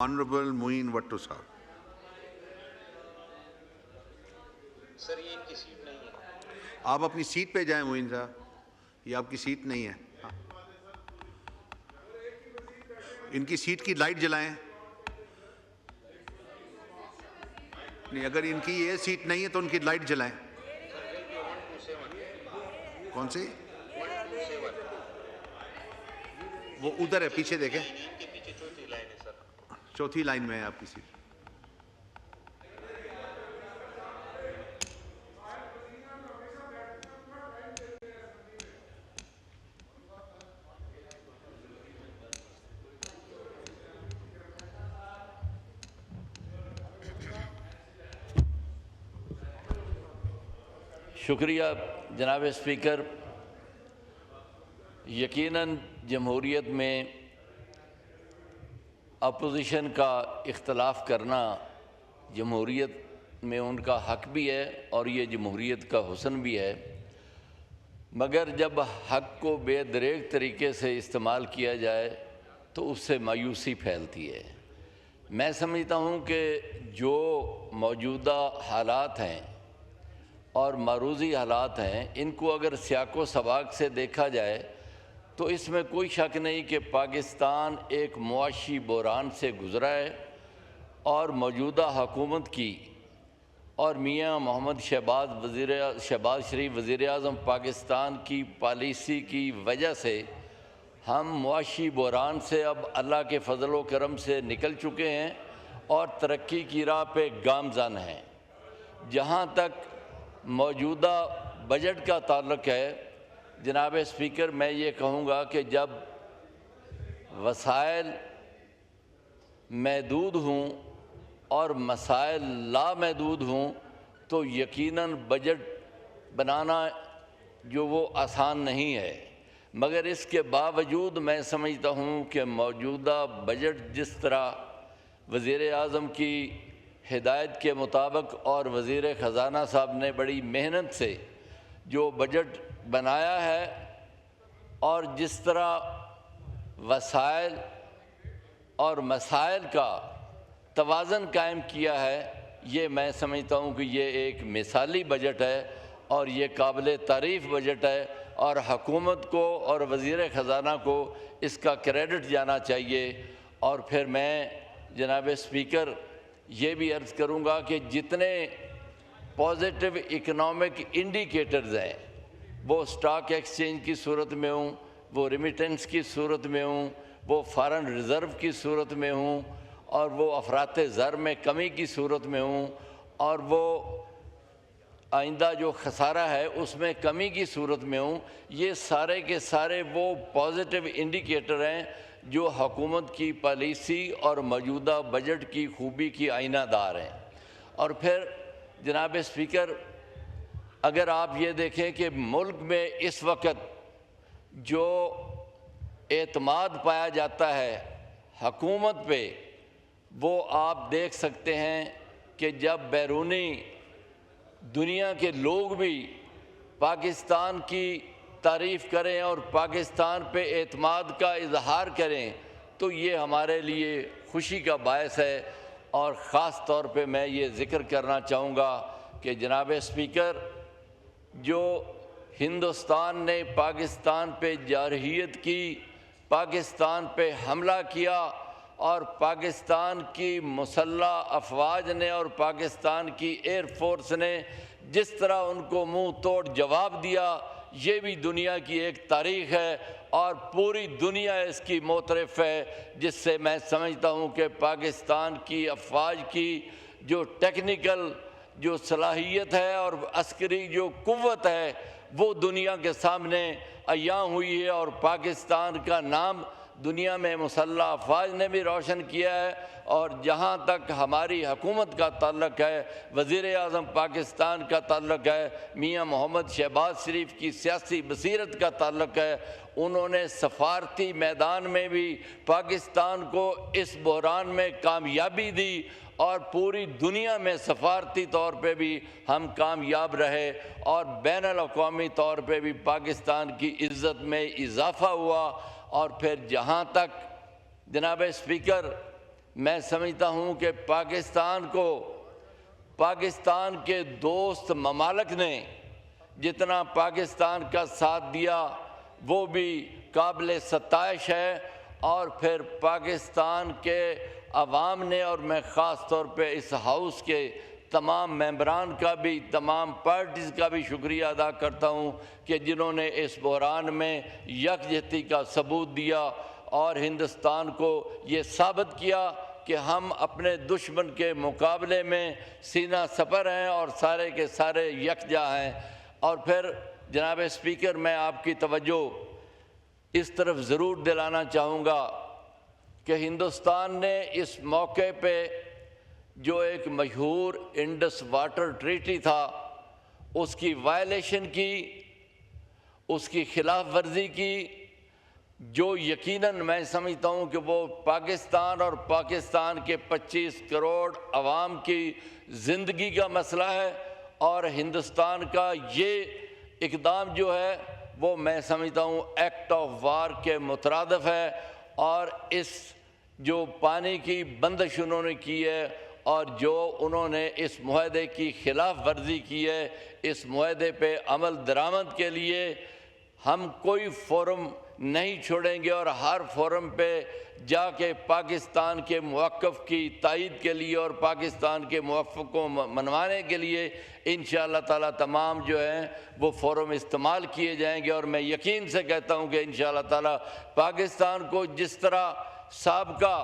Honourable معین وٹو صاحب. سر یہ ان کی سیٹ نہیں ہے. آپ اپنی سیٹ پہ جائیں معین صاحب, یہ آپ کی سیٹ نہیں ہے. ان کی سیٹ کی لائٹ جلائیں. نہیں, اگر ان کی یہ سیٹ نہیں ہے تو ان کی لائٹ جلائیں. کون سی؟ وہ ادھر ہے, پیچھے دیکھیں, ان کے پیچھے چوتھی لائن ہے سر. چوتھی لائن میں ہے آپ کی سیٹ. شکریہ جناب اسپیکر. یقیناً جمہوریت میں اپوزیشن کا اختلاف کرنا جمہوریت میں ان کا حق بھی ہے اور یہ جمہوریت کا حسن بھی ہے, مگر جب حق کو بے دریغ طریقے سے استعمال کیا جائے تو اس سے مایوسی پھیلتی ہے. میں سمجھتا ہوں کہ جو موجودہ حالات ہیں اور معروضی حالات ہیں, ان کو اگر سیاق و سباق سے دیکھا جائے تو اس میں کوئی شک نہیں کہ پاکستان ایک معاشی بحران سے گزرا ہے, اور موجودہ حکومت کی اور میاں محمد شہباز شریف وزیر اعظم پاکستان کی پالیسی کی وجہ سے ہم معاشی بحران سے اب اللہ کے فضل و کرم سے نکل چکے ہیں اور ترقی کی راہ پہ گامزن ہیں. جہاں تک موجودہ بجٹ کا تعلق ہے جناب اسپیکر, میں یہ کہوں گا کہ جب وسائل محدود ہوں اور مسائل لامحدود ہوں تو یقیناً بجٹ بنانا جو وہ آسان نہیں ہے, مگر اس کے باوجود میں سمجھتا ہوں کہ موجودہ بجٹ جس طرح وزیر اعظم کی ہدایت کے مطابق اور وزیر خزانہ صاحب نے بڑی محنت سے جو بجٹ بنایا ہے اور جس طرح وسائل اور مسائل کا توازن قائم کیا ہے, یہ میں سمجھتا ہوں کہ یہ ایک مثالی بجٹ ہے اور یہ قابل تعریف بجٹ ہے, اور حکومت کو اور وزیر خزانہ کو اس کا کریڈٹ جانا چاہیے. اور پھر میں جناب اسپیکر یہ بھی عرض کروں گا کہ جتنے پازیٹیو اکنامک انڈیکیٹرز ہیں, وہ سٹاک ایکسچینج کی صورت میں ہوں, وہ ریمیٹنس کی صورت میں ہوں, وہ فارن ریزرو کی صورت میں ہوں, اور وہ افراط زر میں کمی کی صورت میں ہوں, اور وہ آئندہ جو خسارہ ہے اس میں کمی کی صورت میں ہوں, یہ سارے کے سارے وہ پازیٹیو انڈیکیٹر ہیں جو حکومت کی پالیسی اور موجودہ بجٹ کی خوبی کی آئینہ دار ہیں. اور پھر جناب اسپیکر, اگر آپ یہ دیکھیں کہ ملک میں اس وقت جو اعتماد پایا جاتا ہے حکومت پہ, وہ آپ دیکھ سکتے ہیں کہ جب بیرونی دنیا کے لوگ بھی پاکستان کی تعریف کریں اور پاکستان پہ اعتماد کا اظہار کریں تو یہ ہمارے لیے خوشی کا باعث ہے. اور خاص طور پہ میں یہ ذکر کرنا چاہوں گا کہ جناب اسپیکر, جو ہندوستان نے پاکستان پہ جارحیت کی, پاکستان پہ حملہ کیا, اور پاکستان کی مسلح افواج نے اور پاکستان کی ایئر فورس نے جس طرح ان کو منہ توڑ جواب دیا, یہ بھی دنیا کی ایک تاریخ ہے اور پوری دنیا اس کی معترف ہے, جس سے میں سمجھتا ہوں کہ پاکستان کی افواج کی جو ٹیکنیکل جو صلاحیت ہے اور عسکری جو قوت ہے وہ دنیا کے سامنے عیاں ہوئی ہے, اور پاکستان کا نام دنیا میں مسلح افواج نے بھی روشن کیا ہے. اور جہاں تک ہماری حکومت کا تعلق ہے, وزیر اعظم پاکستان کا تعلق ہے, میاں محمد شہباز شریف کی سیاسی بصیرت کا تعلق ہے, انہوں نے سفارتی میدان میں بھی پاکستان کو اس بحران میں کامیابی دی, اور پوری دنیا میں سفارتی طور پہ بھی ہم کامیاب رہے, اور بین الاقوامی طور پہ بھی پاکستان کی عزت میں اضافہ ہوا. اور پھر جہاں تک جناب اسپیکر میں سمجھتا ہوں کہ پاکستان کے دوست ممالک نے جتنا پاکستان کا ساتھ دیا وہ بھی قابل ستائش ہے، اور پھر پاکستان کے عوام نے، اور میں خاص طور پہ اس ہاؤس کے تمام ممبران کا بھی، تمام پارٹیز کا بھی شکریہ ادا کرتا ہوں کہ جنہوں نے اس بحران میں یکجہتی کا ثبوت دیا اور ہندوستان کو یہ ثابت کیا کہ ہم اپنے دشمن کے مقابلے میں سینہ سپر ہیں اور سارے کے سارے یکجا ہیں۔ اور پھر جناب اسپیکر، میں آپ کی توجہ اس طرف ضرور دلانا چاہوں گا کہ ہندوستان نے اس موقع پہ جو ایک مشہور انڈس واٹر ٹریٹی تھا اس کی وائلیشن کی، اس کی خلاف ورزی کی، جو یقیناً میں سمجھتا ہوں کہ وہ پاکستان اور پاکستان کے 25 کروڑ عوام کی زندگی کا مسئلہ ہے، اور ہندوستان کا یہ اقدام جو ہے وہ میں سمجھتا ہوں ایکٹ آف وار کے مترادف ہے، اور اس جو پانی کی بندش انہوں نے کی ہے اور جو انہوں نے اس معاہدے کی خلاف ورزی کی ہے، اس معاہدے پہ عمل درآمد کے لیے ہم کوئی فورم نہیں چھوڑیں گے، اور ہر فورم پہ جا کے پاکستان کے موقف کی تائید کے لیے اور پاکستان کے موقف کو منوانے کے لیے انشاءاللہ تعالیٰ تمام جو ہیں وہ فورم استعمال کیے جائیں گے۔ اور میں یقین سے کہتا ہوں کہ انشاءاللہ تعالیٰ پاکستان کو جس طرح سابقہ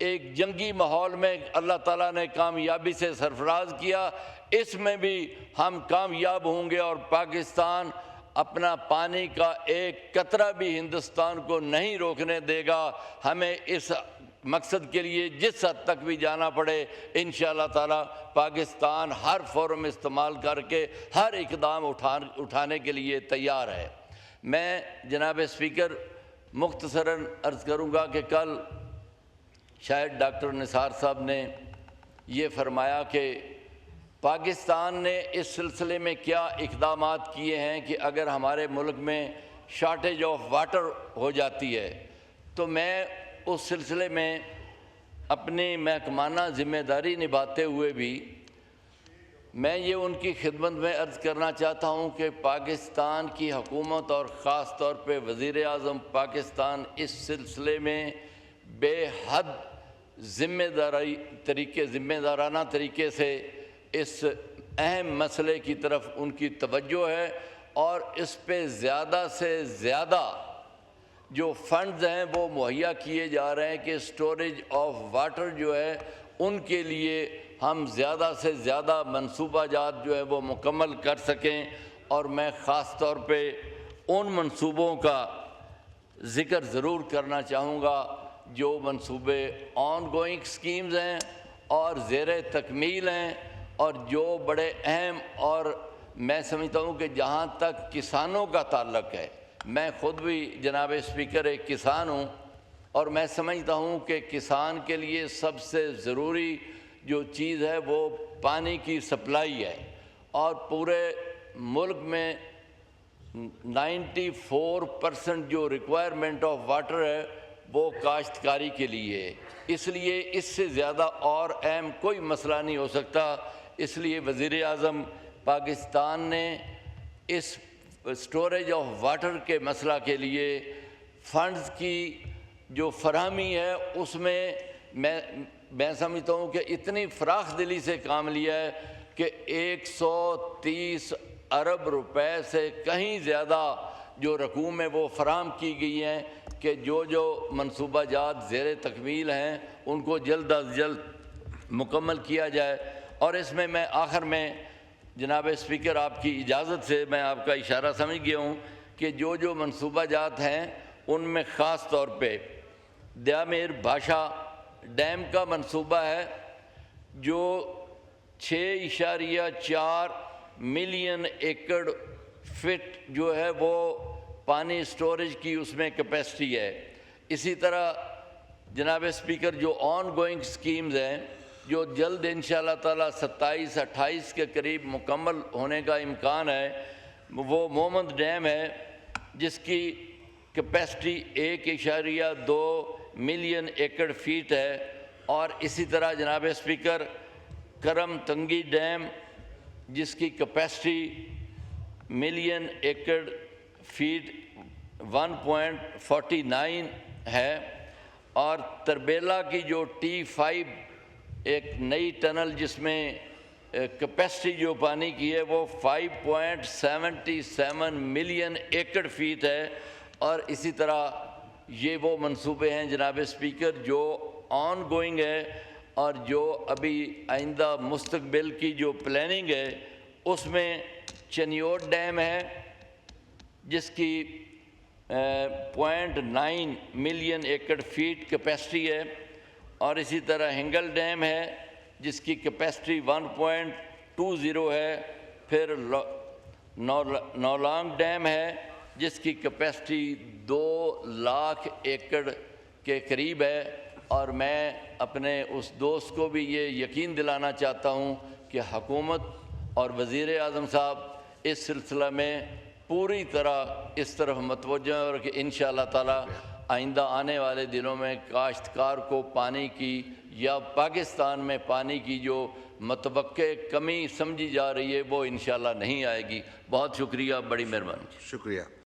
ایک جنگی ماحول میں اللہ تعالیٰ نے کامیابی سے سرفراز کیا، اس میں بھی ہم کامیاب ہوں گے، اور پاکستان اپنا پانی کا ایک قطرہ بھی ہندوستان کو نہیں روکنے دے گا۔ ہمیں اس مقصد کے لیے جس حد تک بھی جانا پڑے انشاءاللہ تعالیٰ پاکستان ہر فورم استعمال کر کے ہر اقدام اٹھانے کے لیے تیار ہے۔ میں جناب اسپیکر مختصراً عرض کروں گا کہ کل شاید ڈاکٹر نثار صاحب نے یہ فرمایا کہ پاکستان نے اس سلسلے میں کیا اقدامات کیے ہیں کہ اگر ہمارے ملک میں شارٹیج آف واٹر ہو جاتی ہے، تو میں اس سلسلے میں اپنی محکمانہ ذمہ داری نبھاتے ہوئے بھی میں یہ ان کی خدمت میں عرض کرنا چاہتا ہوں کہ پاکستان کی حکومت اور خاص طور پہ وزیر اعظم پاکستان اس سلسلے میں بے حد ذمہ دارانہ طریقے سے اس اہم مسئلے کی طرف ان کی توجہ ہے، اور اس پہ زیادہ سے زیادہ جو فنڈز ہیں وہ مہیا کیے جا رہے ہیں کہ سٹوریج آف واٹر جو ہے ان کے لیے ہم زیادہ سے زیادہ منصوبہ جات جو ہے وہ مکمل کر سکیں۔ اور میں خاص طور پہ ان منصوبوں کا ذکر ضرور کرنا چاہوں گا جو منصوبے آن گوئنگ سکیمز ہیں اور زیر تکمیل ہیں، اور جو بڑے اہم، اور میں سمجھتا ہوں کہ جہاں تک کسانوں کا تعلق ہے، میں خود بھی جناب اسپیکر ایک کسان ہوں، اور میں سمجھتا ہوں کہ کسان کے لیے سب سے ضروری جو چیز ہے وہ پانی کی سپلائی ہے، اور پورے ملک میں 94% جو ریکوائرمنٹ آف واٹر ہے وہ کاشتکاری کے لیے ہے۔ اس لیے اس سے زیادہ اور اہم کوئی مسئلہ نہیں ہو سکتا۔ اس لیے وزیر اعظم پاکستان نے اس سٹوریج آف واٹر کے مسئلہ کے لیے فنڈز کی جو فراہمی ہے اس میں میں سمجھتا ہوں کہ اتنی فراخ دلی سے کام لیا ہے کہ 130 ارب روپے سے کہیں زیادہ جو رقوم ہے وہ فراہم کی گئی ہیں کہ جو منصوبہ جات زیر تکمیل ہیں ان کو جلد از جلد مکمل کیا جائے۔ اور اس میں آخر میں جناب اسپیکر آپ کی اجازت سے میں آپ کا اشارہ سمجھ گیا ہوں کہ جو منصوبہ جات ہیں ان میں خاص طور پہ دیامیر بھاشا ڈیم کا منصوبہ ہے جو 6.4 ملین ایکڑ فٹ جو ہے وہ پانی سٹوریج کی اس میں کیپیسٹی ہے۔ اسی طرح جناب اسپیکر جو آن گوئنگ سکیمز ہیں جو جلد انشاءاللہ تعالیٰ 27-28 کے قریب مکمل ہونے کا امکان ہے، وہ مومند ڈیم ہے جس کی کیپیسٹی 1.2 ملین ایکڑ فیٹ ہے، اور اسی طرح جناب اسپیکر کرم تنگی ڈیم جس کی کیپیسٹی ملین ایکڑ فیٹ 1.49 ہے، اور تربیلا کی جو T5 ایک نئی ٹنل جس میں کیپیسٹی جو پانی کی ہے وہ 5.77 ملین ایکڑ فیٹ ہے، اور اسی طرح یہ وہ منصوبے ہیں جناب اسپیکر جو آن گوئنگ ہے، اور جو ابھی آئندہ مستقبل کی جو پلاننگ ہے اس میں چنیوٹ ڈیم ہے جس کی 0.9 ملین ایکڑ فیٹ کیپیسٹی ہے، اور اسی طرح ہنگل ڈیم ہے جس کی کیپیسٹی 1.20 ہے، پھر نولانگ ڈیم ہے جس کی کیپیسٹی 2 لاکھ ایکڑ کے قریب ہے، اور میں اپنے اس دوست کو بھی یہ یقین دلانا چاہتا ہوں کہ حکومت اور وزیر اعظم صاحب اس سلسلہ میں پوری طرح اس طرف متوجہ ہیں، اور کہ انشاءاللہ تعالی آئندہ آنے والے دنوں میں کاشتکار کو پانی کی یا پاکستان میں پانی کی جو متوقع کمی سمجھی جا رہی ہے وہ انشاءاللہ نہیں آئے گی۔ بہت شکریہ، بڑی مہربانی۔ شکریہ۔